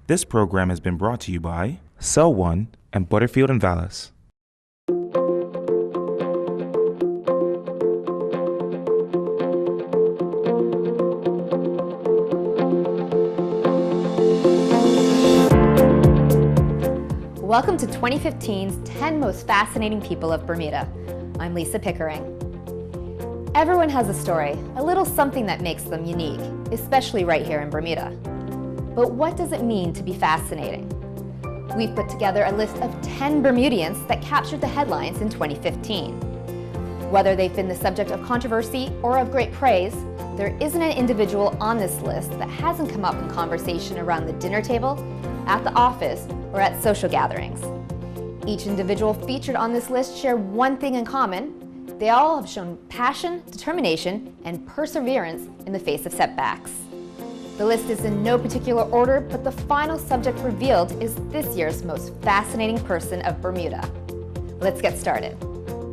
This program has been brought to you by Cell One and Butterfield and Vallis. Welcome to 2015's 10 Most Fascinating People of Bermuda. I'm Lisa Pickering. Everyone has a story, a little something that makes them unique, especially right here in Bermuda. But what does it mean to be fascinating? We've put together a list of 10 Bermudians that captured the headlines in 2015. Whether they've been the subject of controversy or of great praise, there isn't an individual on this list that hasn't come up in conversation around the dinner table, at the office, or at social gatherings. Each individual featured on this list share one thing in common. They all have shown passion, determination, and perseverance in the face of setbacks. The list is in no particular order, but the final subject revealed is this year's most fascinating person of Bermuda. Let's get started.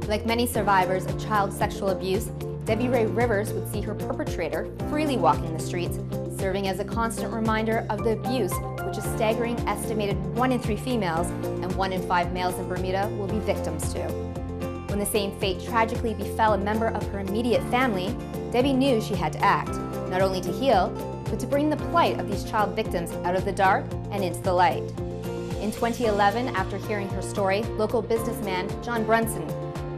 Like many survivors of child sexual abuse, Debi Rivers would see her perpetrator freely walking the streets, serving as a constant reminder of the abuse which a staggering estimated 1 in 3 females and 1 in 5 males in Bermuda will be victims to. When the same fate tragically befell a member of her immediate family, Debi knew she had to act, not only to heal, but to bring the plight of these child victims out of the dark and into the light. In 2011, after hearing her story, local businessman John Brunson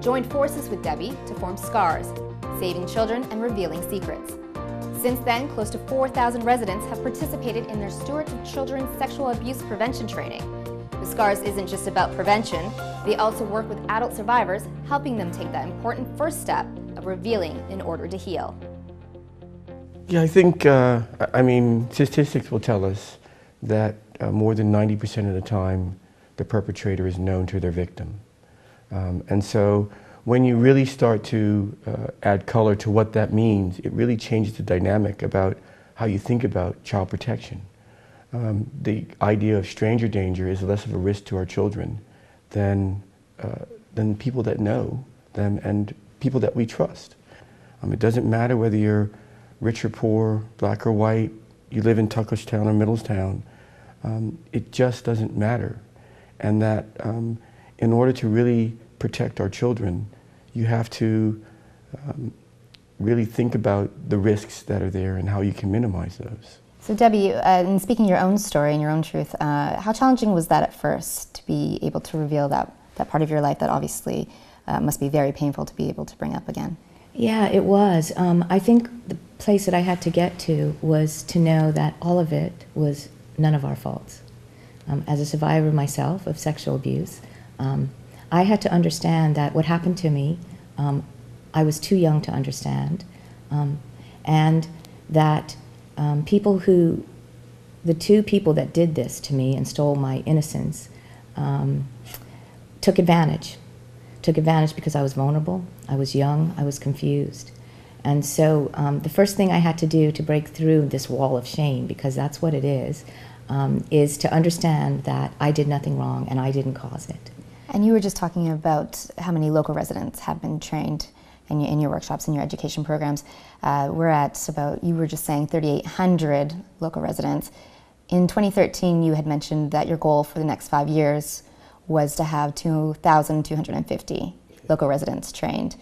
joined forces with Debi to form SCARS, Saving Children and Revealing Secrets. Since then, close to 4,000 residents have participated in their Stewards of Children's Sexual Abuse Prevention training. The SCARS isn't just about prevention, they also work with adult survivors, helping them take that important first step of revealing in order to heal. Yeah, I think, statistics will tell us that more than 90% of the time the perpetrator is known to their victim. And so when you really start to add color to what that means, it really changes the dynamic about how you think about child protection. The idea of stranger danger is less of a risk to our children than people that know them and people that we trust. It doesn't matter whether you're rich or poor, black or white, you live in Tuckerstown or Middletown, it just doesn't matter. And that in order to really protect our children, you have to really think about the risks that are there and how you can minimize those. So Debi, in speaking your own story and your own truth, how challenging was that at first to be able to reveal that part of your life that obviously must be very painful to be able to bring up again? Yeah, it was. I think the place that I had to get to was to know that all of it was none of our faults. As a survivor myself of sexual abuse, I had to understand that what happened to me, I was too young to understand, and that the two people that did this to me and stole my innocence, took advantage. Took advantage because I was vulnerable, I was young, I was confused. And so the first thing I had to do to break through this wall of shame, because that's what it is to understand that I did nothing wrong and I didn't cause it. And you were just talking about how many local residents have been trained in your workshops and your education programs. We're at about, you were just saying 3,800 local residents. In 2013, you had mentioned that your goal for the next 5 years was to have 2,250 local residents trained.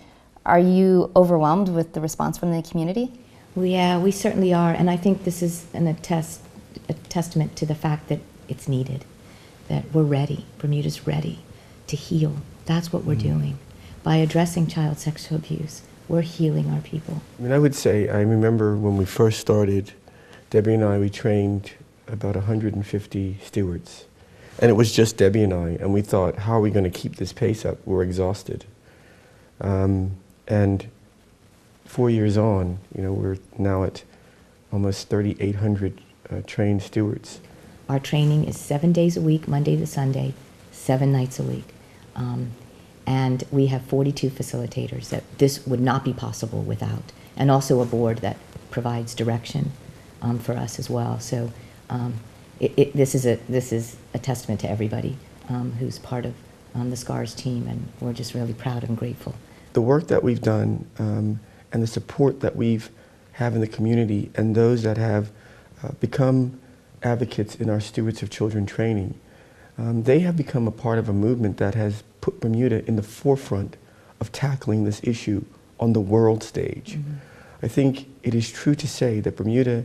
Are you overwhelmed with the response from the community? Well, yeah, we certainly are, and I think this is a testament to the fact that it's needed, that we're ready, Bermuda's ready to heal. That's what we're doing. By addressing child sexual abuse, we're healing our people. I would say, I remember when we first started, Debi and I, we trained about 150 stewards. And it was just Debi and I, and we thought, how are we going to keep this pace up? We're exhausted. And 4 years on, we're now at almost 3,800 trained stewards. Our training is 7 days a week, Monday to Sunday, 7 nights a week. And we have 42 facilitators that this would not be possible without, and also a board that provides direction for us as well. So this is a testament to everybody who's part of the SCARS team, and we're just really proud and grateful. The work that we've done and the support that we've have in the community, and those that have become advocates in our Stewards of Children training, they have become a part of a movement that has put Bermuda in the forefront of tackling this issue on the world stage. Mm-hmm. I think it is true to say that Bermuda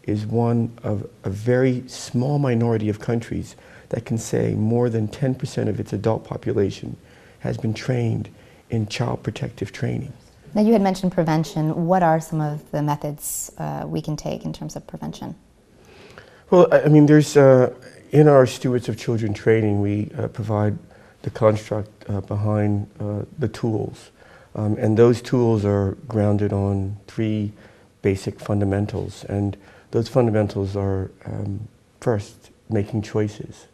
is one of a very small minority of countries that can say more than 10% of its adult population has been trained in child protective training. Now, you had mentioned prevention. What are some of the methods we can take in terms of prevention? Well, I mean, there's, in our Stewards of Children training, we provide the construct behind the tools. And those tools are grounded on 3 basic fundamentals. And those fundamentals are, first, making choices.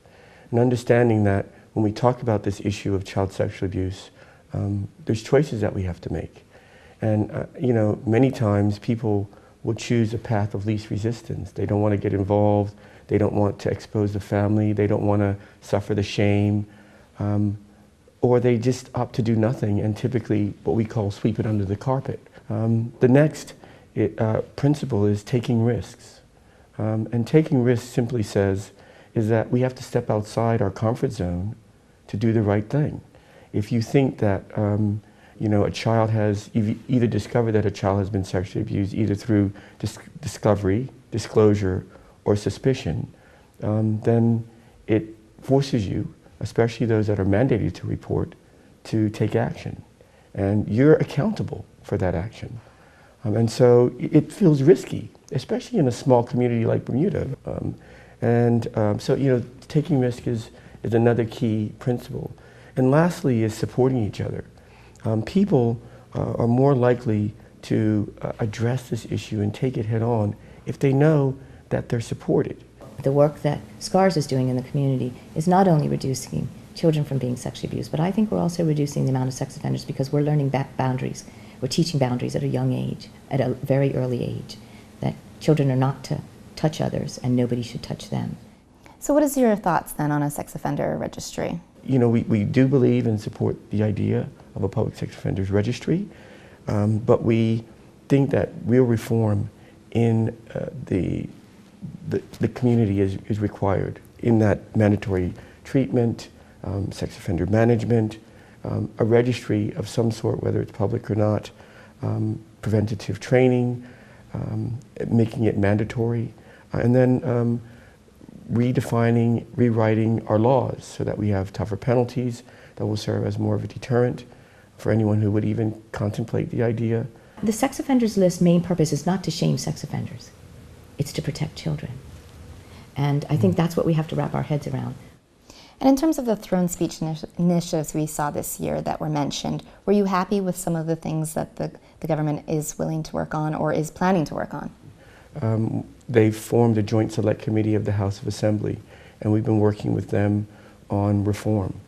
And understanding that when we talk about this issue of child sexual abuse, there's choices that we have to make. And, you know, many times people will choose a path of least resistance. They don't want to get involved. They don't want to expose the family. They don't want to suffer the shame. Or they just opt to do nothing and typically what we call sweep it under the carpet. The next principle is taking risks. And taking risks simply says is that we have to step outside our comfort zone to do the right thing. If you think that you know, a child has either discovered that a child has been sexually abused either through discovery, disclosure, or suspicion, then it forces you, especially those that are mandated to report, to take action. And you're accountable for that action. And so it feels risky, especially in a small community like Bermuda. So, you know, taking risk is another key principle. And lastly is supporting each other. People are more likely to address this issue and take it head on if they know that they're supported. The work that SCARS is doing in the community is not only reducing children from being sexually abused, but I think we're also reducing the amount of sex offenders because we're learning boundaries. We're teaching boundaries at a young age, at a very early age, that children are not to touch others and nobody should touch them. So what is your thoughts then on a sex offender registry? You know, we do believe and support the idea of a public sex offenders registry, but we think that real reform in the community is required in that mandatory treatment, sex offender management, a registry of some sort, whether it's public or not, preventative training, making it mandatory, and then redefining, rewriting our laws so that we have tougher penalties that will serve as more of a deterrent for anyone who would even contemplate the idea. The sex offenders list's main purpose is not to shame sex offenders. It's to protect children. And I think that's what we have to wrap our heads around. And in terms of the throne speech initiatives we saw this year that were mentioned, were you happy with some of the things that the government is willing to work on or is planning to work on? They've formed a joint select committee of the House of Assembly, and we've been working with them on reform.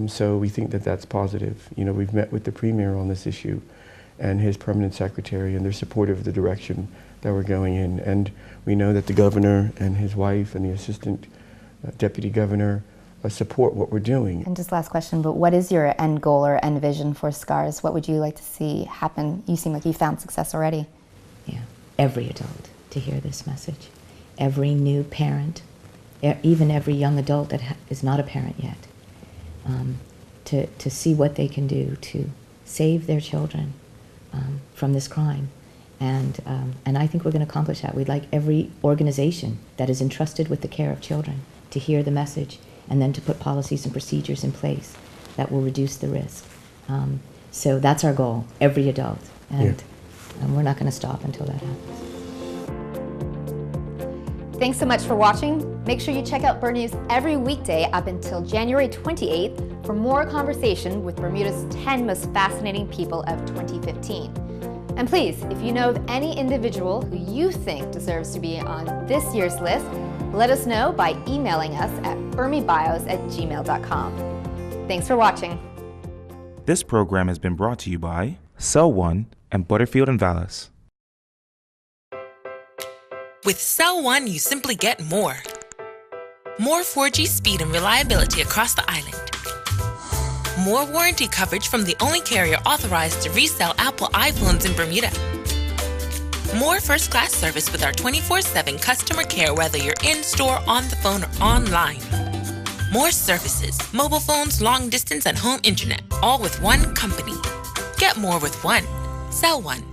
So we think that that's positive. You know, we've met with the Premier on this issue and his permanent secretary, and they're supportive of the direction that we're going in. And we know that the governor and his wife and the assistant deputy governor support what we're doing. And just last question, but what is your end goal or end vision for SCARS? What would you like to see happen? You seem like you found success already. Yeah, every adult to hear this message. Every new parent, even every young adult that is not a parent yet, to see what they can do to save their children from this crime. And I think we're going to accomplish that. We'd like every organization that is entrusted with the care of children to hear the message and then to put policies and procedures in place that will reduce the risk. So that's our goal, every adult. And we're not going to stop until that happens. Thanks so much for watching. Make sure you check out Bernews every weekday up until January 28th for more conversation with Bermuda's 10 most fascinating people of 2015. And please, if you know of any individual who you think deserves to be on this year's list, let us know by emailing us at bermiebios@gmail.com. Thanks for watching. This program has been brought to you by Cell One and Butterfield and Vallis. With Cell One, you simply get more. More 4G speed and reliability across the island. More warranty coverage from the only carrier authorized to resell Apple iPhones in Bermuda. More first-class service with our 24/7 customer care, whether you're in-store, on the phone, or online. More services, mobile phones, long distance, and home internet, all with one company. Get more with one. Sell one.